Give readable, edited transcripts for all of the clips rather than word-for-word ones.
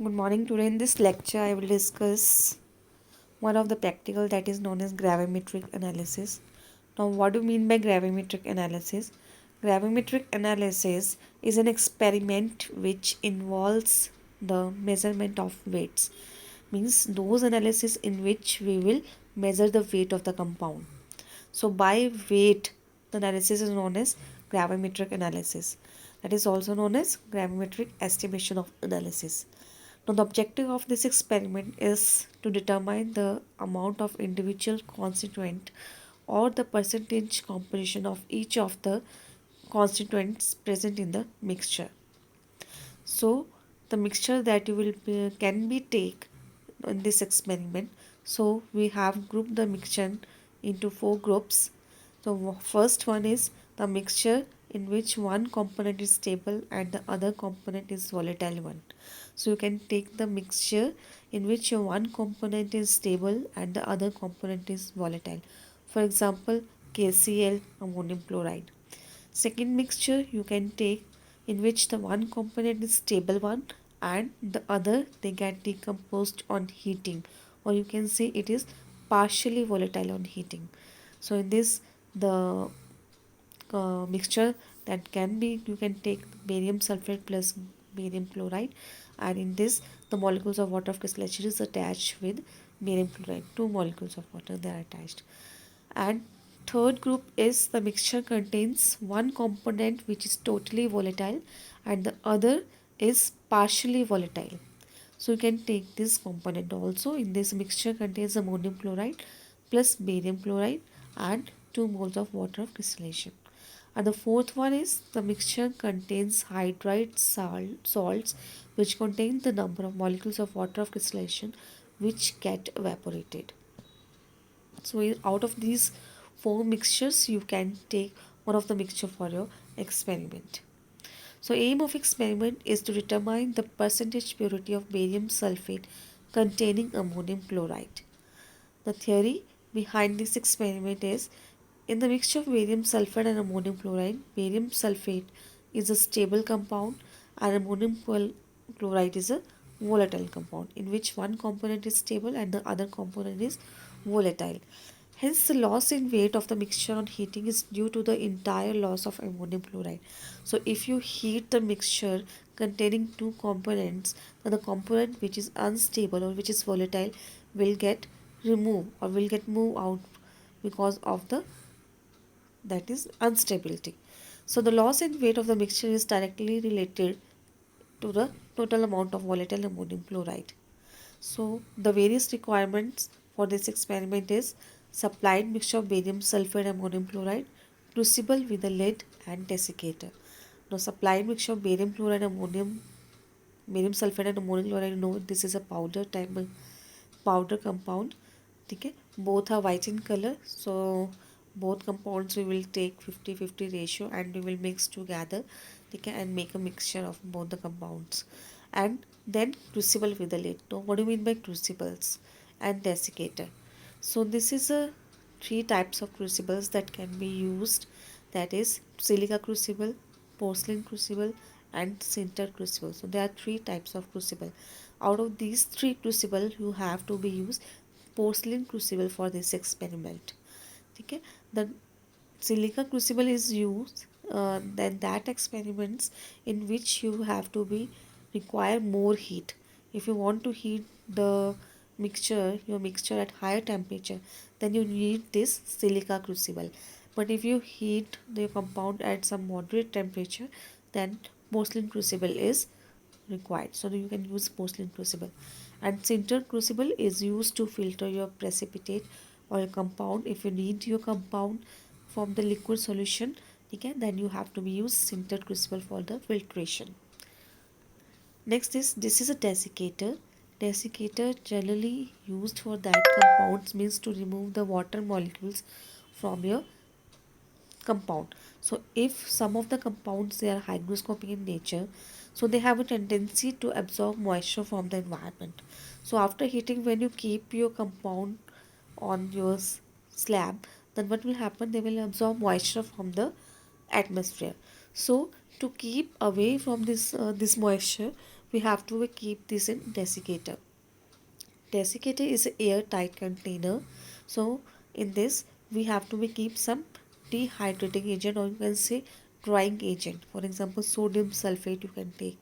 Good morning. Today in this lecture, I will discuss one of the practical that is known as gravimetric analysis. Now, what do you mean by gravimetric analysis? Gravimetric analysis is an experiment which involves the measurement of weights. Means those analysis in which we will measure the weight of the compound. So by weight, the analysis is known as gravimetric analysis. That is also known as gravimetric estimation of analysis. Now, the objective of this experiment is to determine the amount of individual constituent or the percentage composition of each of the constituents present in the mixture. So, the mixture that you will can be take in this experiment. So, we have grouped the mixture into four groups. So, first one is the mixture in which one component is stable and the other component is volatile one. So, you can take the mixture in which your one component is stable and the other component is volatile. For example, KCl, ammonium chloride. Second mixture you can take in which the one component is stable one and the other they get decomposed on heating, or you can say it is partially volatile on heating. So in this the mixture that can be, you can take barium sulfate plus barium chloride, and in this the molecules of water of crystallization is attached with barium chloride. Two molecules of water they are attached. And third group is the mixture contains one component which is totally volatile and the other is partially volatile. So you can take this component also. In this mixture contains ammonium chloride plus barium chloride and 2 moles of water of crystallization. And the fourth one is the mixture contains hydride salts which contain the number of molecules of water of crystallization which get evaporated. So out of these four mixtures, you can take one of the mixture for your experiment. So aim of experiment is to determine the percentage purity of barium sulfate containing ammonium chloride. The theory behind this experiment is, in the mixture of barium sulfate and ammonium chloride, barium sulfate is a stable compound and ammonium chloride is a volatile compound in which one component is stable and the other component is volatile. Hence, the loss in weight of the mixture on heating is due to the entire loss of ammonium chloride. So, if you heat the mixture containing two components, then the component which is unstable or which is volatile will get removed or will get moved out because of the that is instability. So, the loss in weight of the mixture is directly related to the total amount of volatile ammonium chloride. So the various requirements for this experiment is supplied mixture of barium sulfate and ammonium chloride, crucible with a lid and desiccator. Now supplied mixture of barium sulfate and ammonium chloride, know this is a powder type of powder compound. Okay, both are white in color, so both compounds we will take 50-50 ratio and we will mix together, okay, and make a mixture of both the compounds. And then crucible with the lid. Now what do you mean by crucibles and desiccator? So this is a three types of crucibles that can be used, that is silica crucible, porcelain crucible and sinter crucible. So there are three types of crucible. Out of these three crucible you have to be used porcelain crucible for this experiment. Okay, the silica crucible is used then that experiments in which you have to be require more heat. If you want to heat the your mixture at higher temperature, then you need this silica crucible. But if you heat the compound at some moderate temperature, then porcelain crucible is required. So you can use porcelain crucible. And sinter crucible is used to filter your precipitate or a compound. If you need your compound from the liquid solution, okay, then you have to be use sintered crucible for the filtration. Next is, this is a desiccator. Desiccator generally used for that compounds means to remove the water molecules from your compound. So if some of the compounds they are hygroscopic in nature, so they have a tendency to absorb moisture from the environment. So after heating, when you keep your compound on your slab, then what will happen, they will absorb moisture from the atmosphere. So to keep away from this moisture, we have to keep this in desiccator. Desiccator is an airtight container. So in this we have to keep some dehydrating agent, or you can say drying agent. For example, sodium sulfate you can take.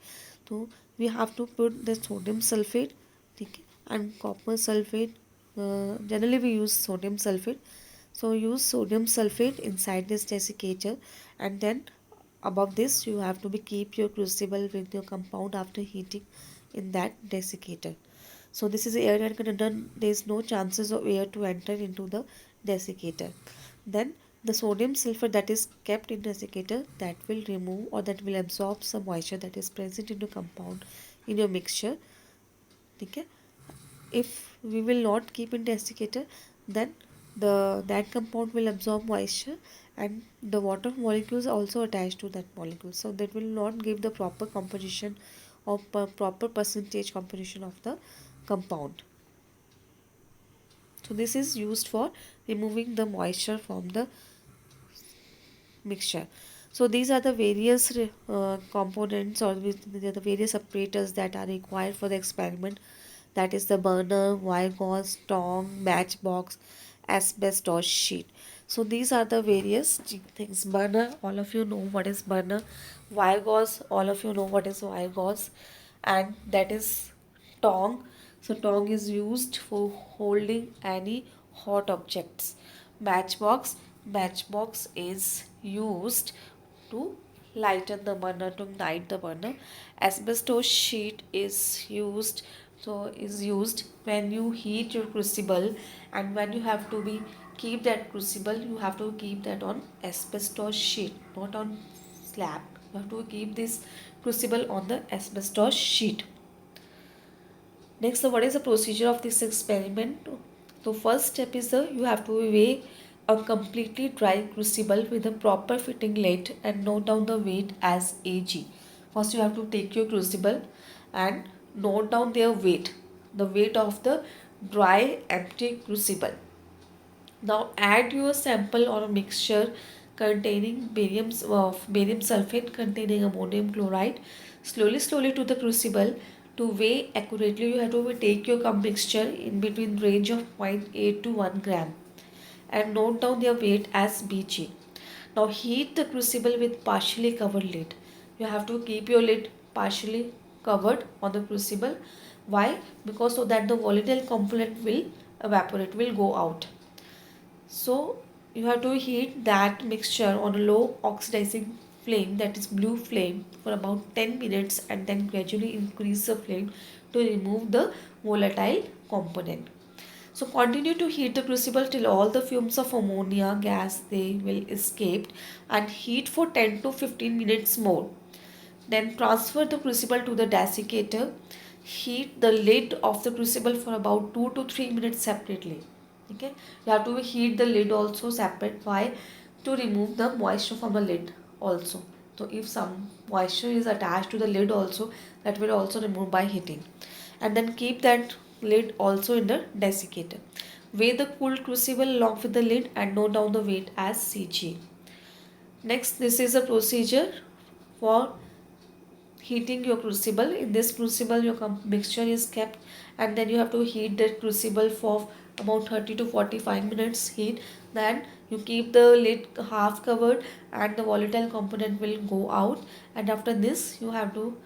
So we have to put the sodium sulfate, okay, and copper sulfate. Generally we use sodium sulfate. So use sodium sulfate inside this desiccator, and then above this you have to keep your crucible with your compound after heating in that desiccator. So this is air and container. There is no chances of air to enter into the desiccator. Then the sodium sulfur that is kept in desiccator, that will remove or that will absorb some moisture that is present in your compound in your mixture. Okay. If we will not keep in desiccator, then that compound will absorb moisture, and the water molecules also attached to that molecule, so that will not give the proper composition or proper percentage composition of the compound. So this is used for removing the moisture from the mixture. So these are the various components, or the various apparatus that are required for the experiment. That is the burner, wire gauze, tong, matchbox, asbestos sheet. So these are the various things. Burner, all of you know what is burner. Wire gauze, all of you know what is wire gauze. And that is tong. So tong is used for holding any hot objects. Matchbox, matchbox is used to lighten the burner, to ignite the burner. Asbestos sheet is used when you heat your crucible, and when you have to keep that crucible, you have to keep that on asbestos sheet, not on slab. You have to keep this crucible on the asbestos sheet. Next, what is the procedure of this experiment? So first step is you have to weigh a completely dry crucible with a proper fitting lid and note down the weight as Ag. First you have to take your crucible and note down their weight, the weight of the dry empty crucible. Now add your sample or a mixture containing barium sulfate containing ammonium chloride slowly to the crucible. To weigh accurately, you have to take your mixture in between range of 0.8 to 1 gram and note down their weight as Bg. Now heat the crucible with partially covered lid. You have to keep your lid partially covered on the crucible. Why? Because so that the volatile component will evaporate, will go out. So you have to heat that mixture on a low oxidizing flame, that is blue flame, for about 10 minutes, and then gradually increase the flame to remove the volatile component. So continue to heat the crucible till all the fumes of ammonia gas they will escape, and heat for 10 to 15 minutes more. Then transfer the crucible to the desiccator. Heat the lid of the crucible for about 2 to 3 minutes separately. Okay, you have to heat the lid also separate. Why? To remove the moisture from the lid also. So if some moisture is attached to the lid also, that will also remove by heating. And then keep that lid also in the desiccator. Weigh the cooled crucible along with the lid and note down the weight as Cg. Next, this is a procedure for heating your crucible. In this crucible your mixture is kept, and then you have to heat that crucible for about 30 to 45 minutes heat. Then you keep the lid half covered and the volatile component will go out, and after this you have to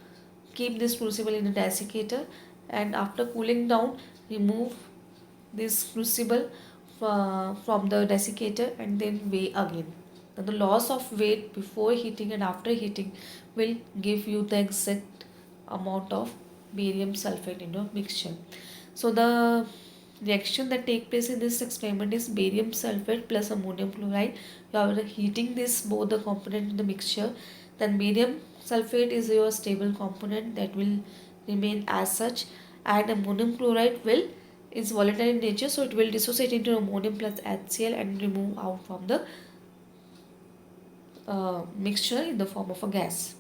keep this crucible in a desiccator, and after cooling down remove this crucible from the desiccator and then weigh again. Now, the loss of weight before heating and after heating will give you the exact amount of barium sulfate in your mixture. So the reaction that take place in this experiment is barium sulfate plus ammonium chloride. You are heating this both the component in the mixture. Then barium sulfate is your stable component that will remain as such, and ammonium chloride will is volatile in nature, so it will dissociate into ammonium plus HCl and remove out from the mixture in the form of a gas.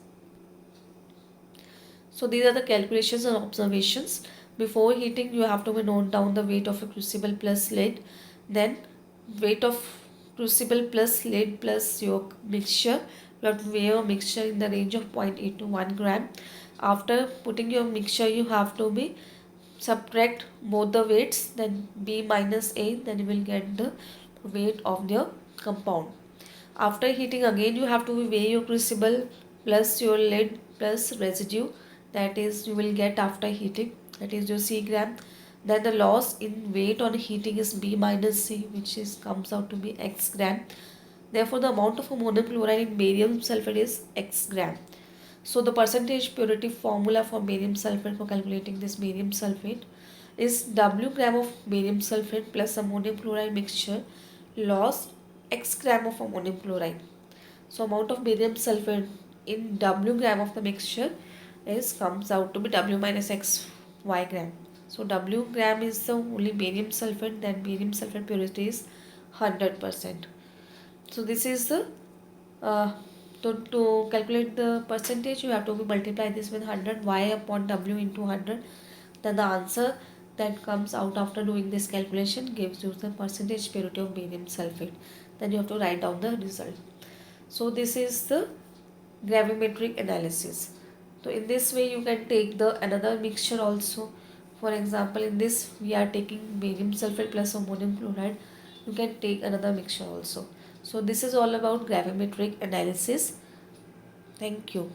So these are the calculations and observations. Before heating, you have to note down the weight of a crucible plus lid, then weight of crucible plus lid plus your mixture. You have to weigh your mixture in the range of 0.8 to 1 gram. After putting your mixture, you have to be subtract both the weights, then B minus A, then you will get the weight of your compound. After heating again, you have to weigh your crucible plus your lead plus residue, that is you will get after heating, that is your C gram. Then the loss in weight on heating is B minus C, which is comes out to be X gram. Therefore, the amount of ammonium chloride in barium sulfate is X gram. So the percentage purity formula for barium sulfate for calculating this barium sulfate is W gram of barium sulfate plus ammonium chloride mixture lost X gram of ammonium chloride. So amount of barium sulfate in W gram of the mixture is comes out to be W minus X Y gram. So W gram is the only barium sulfate, then barium sulfate purity is 100%. So this is the uh, to calculate the percentage, you have to multiply this with 100, y upon w into 100. Then the answer that comes out after doing this calculation gives you the percentage purity of barium sulfate. Then you have to write down the result. So this is the gravimetric analysis. So in this way you can take the another mixture also. For example, in this we are taking barium sulfate plus ammonium chloride. You can take another mixture also. So this is all about gravimetric analysis. Thank you.